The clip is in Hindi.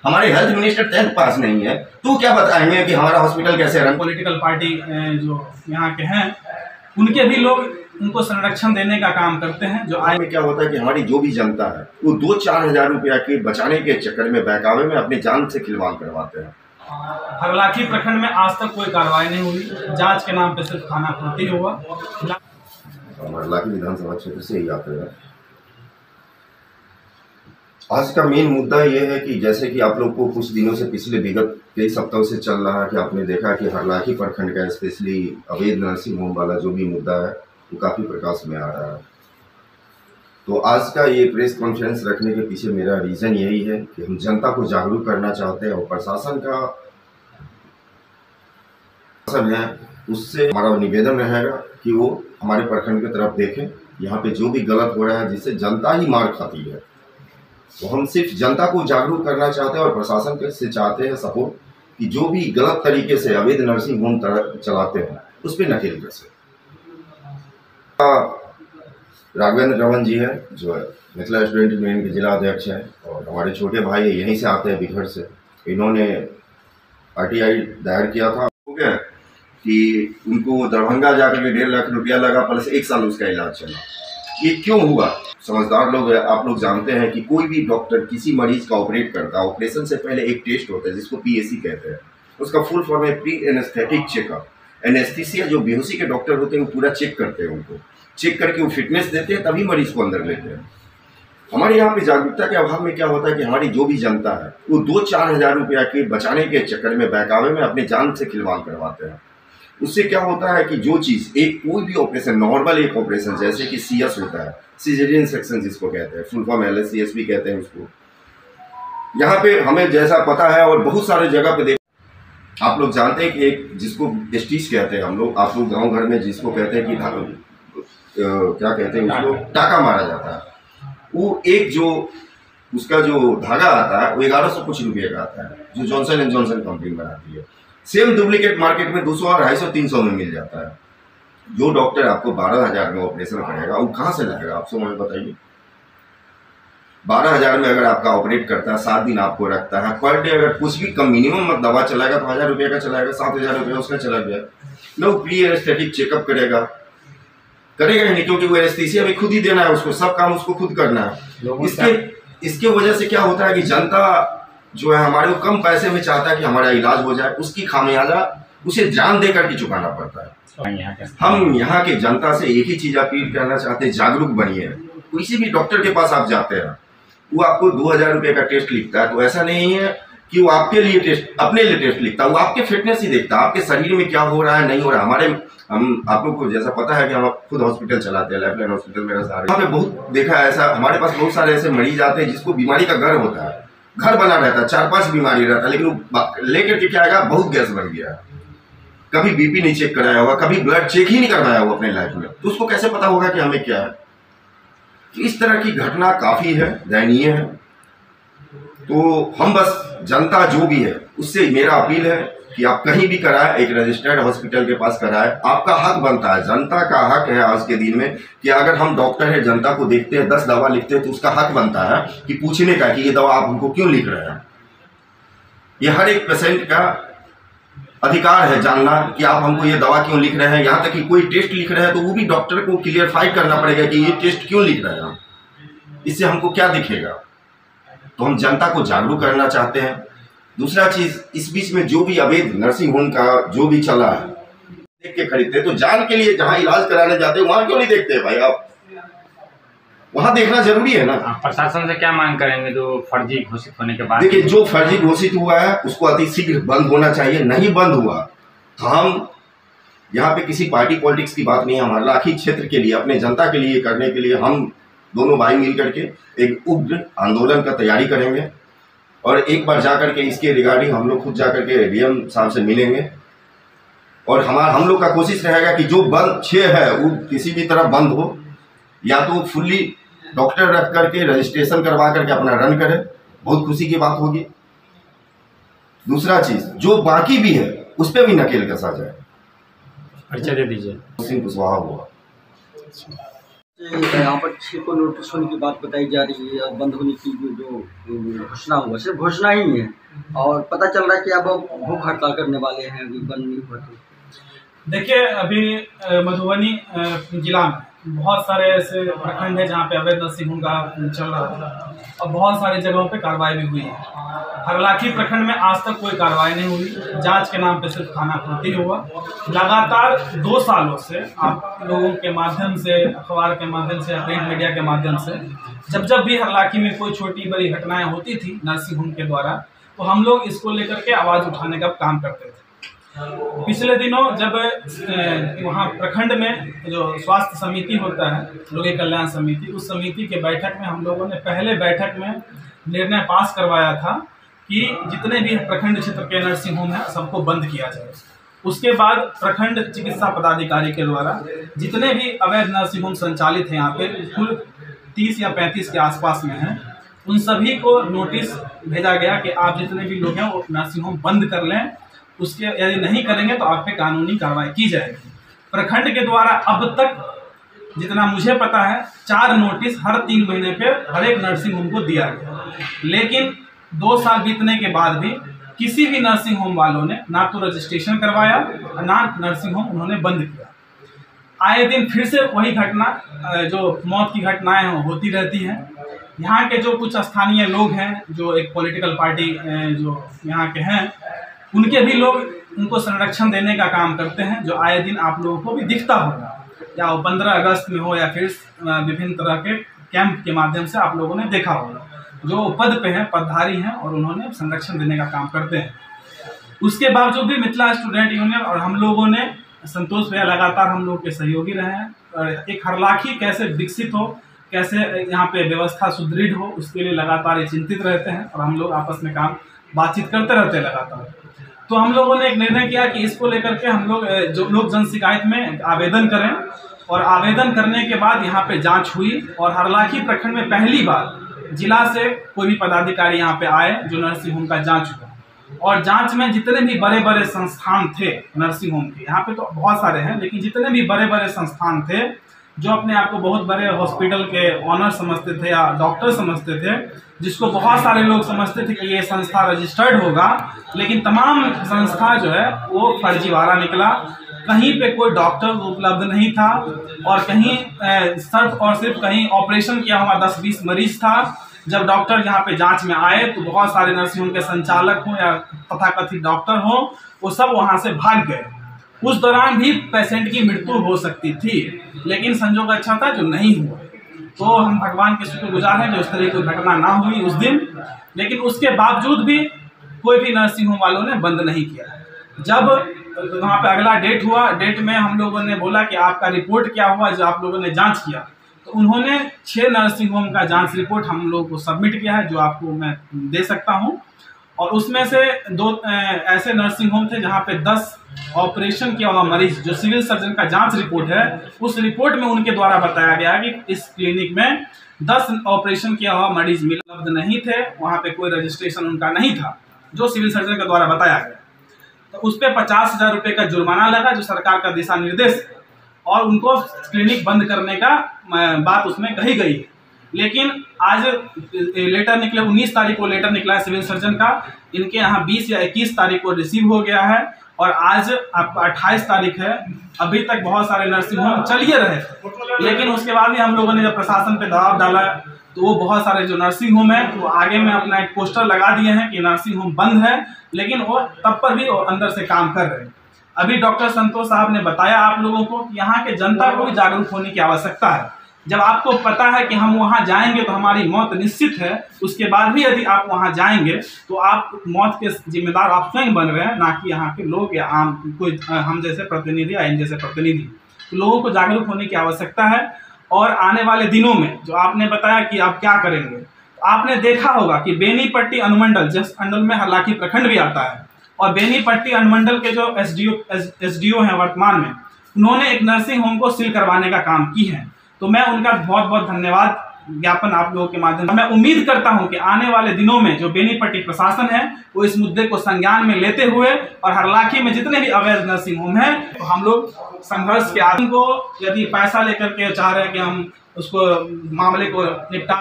हमारे हेल्थ मिनिस्टर 10th पास नहीं है तो क्या बताएंगे कि हमारा हॉस्पिटल कैसे रन। पॉलिटिकल पार्टी जो यहाँ के हैं उनके भी लोग उनको संरक्षण देने का काम करते हैं। जो में क्या होता है कि हमारी जो भी जनता है वो 2-4 हज़ार रुपया के बचाने के चक्कर में बहकावे में अपनी जान से खिलवाड़ करवाते हैं। हरलाखी प्रखंड में आज तक कोई कार्रवाई नहीं हुई, जांच के नाम पे सिर्फ खानापूर्ति हुआ। हरलाखी विधानसभा क्षेत्र से ही आते हैं। आज का मेन मुद्दा यह है कि जैसे कि आप लोग को कुछ दिनों से पिछले विगत कई सप्ताहों से चल रहा है कि आपने देखा कि हरलाखी प्रखंड का स्पेशली अवैध नर्सिंग होम वाला जो भी मुद्दा है वो काफ़ी प्रकाश में आ रहा है। तो आज का ये प्रेस कॉन्फ्रेंस रखने के पीछे मेरा रीज़न यही है कि हम जनता को जागरूक करना चाहते हैं और प्रशासन है उससे हमारा निवेदन रहेगा कि वो हमारे प्रखंड की तरफ देखें। यहाँ पे जो भी गलत हो रहा है जिससे जनता ही मार खाती है, तो हम सिर्फ जनता को जागरूक करना चाहते हैं और प्रशासन से चाहते हैं सपोर्ट कि जो भी गलत तरीके से अवैध नर्सिंग होम चलाते हैं उस पर नकेल कसे। राघवेंद्र रमन जी है जो मिथिला स्टूडेंट यूनियन के जिला अध्यक्ष हैं और हमारे छोटे भाई यहीं से आते हैं बिघड़ से। इन्होंने RTI दायर किया था हो गया कि उनको दरभंगा जाकर के 1.5 लाख रुपया लगा प्लस 1 साल उसका इलाज चला। ये क्यों हुआ? समझदार लोग आप लोग जानते हैं कि कोई भी डॉक्टर किसी मरीज का ऑपरेट करता है, ऑपरेशन से पहले एक टेस्ट होता है जिसको PAC कहते हैं। उसका फुल फॉर्म है प्री एनेस्थेटिक चेकअप। एनेस्थीसिया जो बेहोशी के डॉक्टर होते हैं वो पूरा चेक करते हैं, उनको चेक करके वो फिटनेस देते हैं तभी मरीज को अंदर लेते हैं। हमारे यहाँ पे जागरूकता के अभाव में क्या होता है कि हमारी जो भी जनता है वो 2-4 हज़ार रुपया के बचाने के चक्कर में बहकावे में अपने जान से खिलवाड़ करवाते हैं। उससे क्या होता है कि जो चीज़ एक कोई भी ऑपरेशन नॉर्मल एक ऑपरेशन जैसे कि CS होता है, सिजेरियन सेक्शन जिसको कहते हैं, फुल फॉर्म LSCS भी कहते हैं उसको। यहाँ पे हमें जैसा पता है और बहुत सारे जगह पे आप लोग जानते हैं कि एक जिसको स्टिच कहते हैं हम लोग, आप लोग गाँव घर में जिसको कहते हैं कि क्या कहते हैं उसको टाका मारा जाता है। वो एक जो उसका जो धागा आता है वो 1100 कुछ रुपये का आता है जो जॉनसन एंड जॉनसन कंपनी बनाती है। सेम डुप्लीकेट मार्केट में 200, 250, 300 में मिल जाता है। जो डॉक्टर आपको 12,000 में ऑपरेशन करेगा वो कहाँ से लाएगा आप समझ बताइए। 12,000 में अगर आपका ऑपरेट करता है 7 दिन आपको रखता है पर डे, अगर कुछ भी कम मिनिमम दवा चलाएगा तो 1,000 रुपये का चलाएगा, 7,000 रुपये उसका चला गया। लोग प्री एनेस्थेटिक चेकअप करेगा ही नहीं क्योंकि वो एनेस्थीसिया भी खुद ही देना है उसको, सब काम उसको खुद करना है। इसके वजह से क्या होता है कि जनता जो है हमारे को कम पैसे में चाहता है कि हमारा इलाज हो जाए, उसकी खामियाजा उसे जान दे करके चुकाना पड़ता है। हम यहाँ के जनता से एक ही चीज अपील करना चाहते हैं, जागरूक बनिए। किसी भी डॉक्टर के पास आप जाते हैं वो आपको 2,000 रुपये का टेस्ट लिखता है तो ऐसा नहीं है कि वो आपके लिए टेस्ट अपने लिए टेस्ट लिखता है, वो आपके फिटनेस ही देखता है, आपके शरीर में क्या हो रहा है नहीं हो रहा है। हम आप लोग को जैसा पता है कि हम खुद हॉस्पिटल चलाते हैं, लाइफलाइन हॉस्पिटल मेरा सारे यहाँ पे बहुत देखा है ऐसा। हमारे पास बहुत सारे ऐसे मरीज आते हैं जिसको बीमारी का घर होता है, घर बना रहता है, 4-5 बीमारी रहता है, लेकिन वो लेकर के क्या आएगा बहुत गैस बन गया है, कभी BP नहीं चेक कराया हुआ, कभी ब्लड चेक ही नहीं करवाया हुआ अपने लाइफ में, तो उसको कैसे पता होगा कि हमें क्या है। तो इस तरह की घटना काफ़ी है, दयनीय है। तो हम बस जनता जो भी है उससे मेरा अपील है कि आप कहीं भी कराएं, एक रजिस्टर्ड हॉस्पिटल के पास कराएं, आपका हक बनता है, जनता का हक है आज के दिन में कि अगर हम डॉक्टर है जनता को देखते हैं 10 दवा लिखते हैं तो उसका हक बनता है कि पूछने का कि ये दवा आप हमको क्यों लिख रहे हैं। ये हर एक पेशेंट का अधिकार है जानना कि आप हमको ये दवा क्यों लिख रहे हैं। यहाँ तक कि कोई टेस्ट लिख रहे हैं तो वो भी डॉक्टर को क्लियरफाई करना पड़ेगा कि ये टेस्ट क्यों लिख रहे हैं, इससे हमको क्या दिखेगा। तो हम जनता को जागरूक करना चाहते हैं। दूसरा चीज, इस बीच में जो भी अवैध नर्सिंग होम का जो भी चला है देख के खरीदते तो जान के लिए जहाँ इलाज कराने जाते हैं वहां क्यों नहीं देखते भाई आप, वहां देखना जरूरी है ना। प्रशासन से क्या मांग करेंगे जो फर्जी घोषित होने के बाद? देखिए जो फर्जी घोषित हुआ है उसको अति शीघ्र बंद होना चाहिए। नहीं बंद हुआ तो हम यहाँ पे किसी पार्टी पॉलिटिक्स की बात नहीं है, हमारे हरलाखी क्षेत्र के लिए अपने जनता के लिए करने के लिए हम दोनों भाई मिल करके एक उग्र आंदोलन का तैयारी करेंगे और एक बार जाकर के इसके रिगार्डिंग हम लोग खुद जाकर के DM साहब से मिलेंगे और हम लोग का कोशिश रहेगा कि जो बंद 6 है वो किसी भी तरह बंद हो, या तो फुल्ली डॉक्टर रख करके रजिस्ट्रेशन करवा करके अपना रन करे, बहुत खुशी की बात होगी। दूसरा चीज जो बाकी भी है उस पर भी नकेल कसा जाए। परिचय दे दीजिए। कुशवाहा हुआ। यहाँ पर 6 को नोटिस होने की बात बताई जा रही है, बंद होने की जो घोषणा हुआ सिर्फ घोषणा ही है, और पता चल रहा है कि अब भूख हड़ताल करने वाले हैं अभी बंद नहीं हुआ तो। देखिए, अभी मधुबनी जिला में बहुत सारे ऐसे प्रखंड है जहाँ पे अवैध नर्सिंग होम का चल रहा था और बहुत सारी जगहों पे कार्रवाई भी हुई है। हरलाखी प्रखंड में आज तक कोई कार्रवाई नहीं हुई, जांच के नाम पे सिर्फ खानापूर्ति हुआ। लगातार 2 सालों से आप लोगों के माध्यम से, अखबार के माध्यम से, प्रिंट मीडिया के माध्यम से जब भी हरलाखी में कोई छोटी बड़ी घटनाएं होती थी नर्सिंग होम के द्वारा, तो हम लोग इसको लेकर के आवाज़ उठाने का काम करते थे। पिछले दिनों जब वहाँ प्रखंड में जो स्वास्थ्य समिति होता है, रोगी कल्याण समिति, उस समिति के बैठक में हम लोगों ने पहले बैठक में निर्णय पास करवाया था कि जितने भी प्रखंड क्षेत्र के नर्सिंग होम है सबको बंद किया जाए। उसके बाद प्रखंड चिकित्सा पदाधिकारी के द्वारा जितने भी अवैध नर्सिंग होम संचालित हैं, यहाँ पे कुल 30 या 35 के आसपास में हैं, उन सभी को नोटिस भेजा गया कि आप जितने भी लोग हैं वो नर्सिंग होम बंद कर लें। उसके यदि नहीं करेंगे तो आप पे कानूनी कार्रवाई की जाएगी। प्रखंड के द्वारा अब तक जितना मुझे पता है 4 नोटिस हर 3 महीने पे हर एक नर्सिंग होम को दिया गया, लेकिन 2 साल बीतने के बाद भी किसी भी नर्सिंग होम वालों ने ना तो रजिस्ट्रेशन करवाया, ना नर्सिंग होम उन्होंने बंद किया। आए दिन फिर से वही घटना, जो मौत की घटनाएं होती रहती हैं। यहाँ के जो कुछ स्थानीय लोग हैं, जो एक पॉलिटिकल पार्टी जो यहाँ के हैं, उनके भी लोग उनको संरक्षण देने का काम करते हैं, जो आए दिन आप लोगों को भी दिखता होगा, या वो 15 अगस्त में हो या फिर विभिन्न तरह के कैंप के माध्यम से आप लोगों ने देखा होगा। जो पद पे हैं, पदधारी हैं और उन्होंने संरक्षण देने का काम करते हैं। उसके बावजूद भी मिथिला स्टूडेंट यूनियन और हम लोगों ने, संतोष भैया लगातार हम लोग के सहयोगी रहे हैं, और एक हरलाखी कैसे विकसित हो, कैसे यहाँ पे व्यवस्था सुदृढ़ हो, उसके लिए लगातार ये चिंतित रहते हैं और हम लोग आपस में बातचीत करते रहते हैं लगातार। तो हम लोगों ने एक निर्णय किया कि इसको लेकर के हम लोग जो लोक जन शिकायत में आवेदन करें, और आवेदन करने के बाद यहाँ पे जांच हुई और हरलाखी प्रखंड में पहली बार जिला से कोई भी पदाधिकारी यहाँ पे आए जो नर्सिंग होम का जांच हुआ। और जांच में जितने भी बड़े बड़े संस्थान थे नर्सिंग होम के, यहाँ पे तो बहुत सारे हैं, लेकिन जितने भी बड़े बड़े संस्थान थे जो अपने आप को बहुत बड़े हॉस्पिटल के ऑनर समझते थे या डॉक्टर समझते थे, जिसको बहुत सारे लोग समझते थे कि ये संस्था रजिस्टर्ड होगा, लेकिन तमाम संस्था जो है वो फर्जीवाड़ा निकला। कहीं पे कोई डॉक्टर उपलब्ध नहीं था और कहीं सिर्फ और सिर्फ कहीं ऑपरेशन किया हुआ 10-20 मरीज था। जब डॉक्टर यहाँ पे जांच में आए तो बहुत सारे नर्सिंग होम के संचालक हो या तथाकथित डॉक्टर हो, वो सब वहाँ से भाग गए। उस दौरान भी पेशेंट की मृत्यु हो सकती थी, लेकिन संजोग अच्छा था जो नहीं हुआ। तो हम भगवान के शुक्रगुजार हैं जो इस तरह की घटना ना हुई उस दिन, लेकिन उसके बावजूद भी कोई भी नर्सिंग होम वालों ने बंद नहीं किया। जब वहाँ पे अगला डेट हुआ, डेट में हम लोगों ने बोला कि आपका रिपोर्ट क्या हुआ जो आप लोगों ने जांच किया, तो उन्होंने 6 नर्सिंग होम का जांच रिपोर्ट हम लोगों को सबमिट किया है, जो आपको मैं दे सकता हूँ। और उसमें से 2 ऐसे नर्सिंग होम थे जहाँ पे 10 ऑपरेशन किया हुआ मरीज, जो सिविल सर्जन का जांच रिपोर्ट है, उस रिपोर्ट में उनके द्वारा बताया गया कि इस क्लिनिक में 10 ऑपरेशन किया हुआ मरीज उपलब्ध नहीं थे, वहाँ पे कोई रजिस्ट्रेशन उनका नहीं था, जो सिविल सर्जन के द्वारा बताया गया। तो उस पर 50,000 रुपये का जुर्माना लगा, जो सरकार का दिशा निर्देश, और उनको क्लिनिक बंद करने का बात उसमें कही गई है। लेकिन आज लेटर निकले, 19 तारीख को लेटर निकला है सिविल सर्जन का, इनके यहाँ 20 या 21 तारीख को रिसीव हो गया है, और आज आपका 28 तारीख है। अभी तक बहुत सारे नर्सिंग होम चल ही रहे थे, लेकिन उसके बाद भी हम लोगों ने जब प्रशासन पे दबाव डाला तो वो बहुत सारे जो नर्सिंग होम है वो आगे में अपना एक पोस्टर लगा दिए हैं कि नर्सिंग होम बंद है, लेकिन वो तब पर भी वो अंदर से काम कर रहे हैं। अभी डॉक्टर संतोष साहब ने बताया आप लोगों को कि यहाँ के जनता को भी जागरूक होने की आवश्यकता है। जब आपको पता है कि हम वहाँ जाएंगे तो हमारी मौत निश्चित है, उसके बाद भी यदि आप वहाँ जाएंगे तो आप मौत के जिम्मेदार आप स्वयं बन रहे हैं, ना कि यहाँ के लोग या आम कोई हम जैसे प्रतिनिधि या इन जैसे प्रतिनिधि। तो लोगों को जागरूक होने की आवश्यकता है। और आने वाले दिनों में जो आपने बताया कि आप क्या करेंगे, तो आपने देखा होगा कि बेनीपट्टी अनुमंडल, जिस मंडल में हरलाखी प्रखंड भी आता है, और बेनीपट्टी अनुमंडल के जो एसडीओ हैं वर्तमान में, उन्होंने एक नर्सिंग होम को सील करवाने का काम की है। तो मैं उनका बहुत बहुत धन्यवाद ज्ञापन आप लोगों के माध्यम से मैं उम्मीद करता हूं कि आने वाले दिनों में जो बेनीपट्टी प्रशासन है वो इस मुद्दे को संज्ञान में लेते हुए और हरलाखी में जितने भी अवैध नर्सिंग होम है तो हम लोग संघर्ष के आदमी को यदि पैसा लेकर के चाह रहे हैं कि हम उसको मामले को निपटा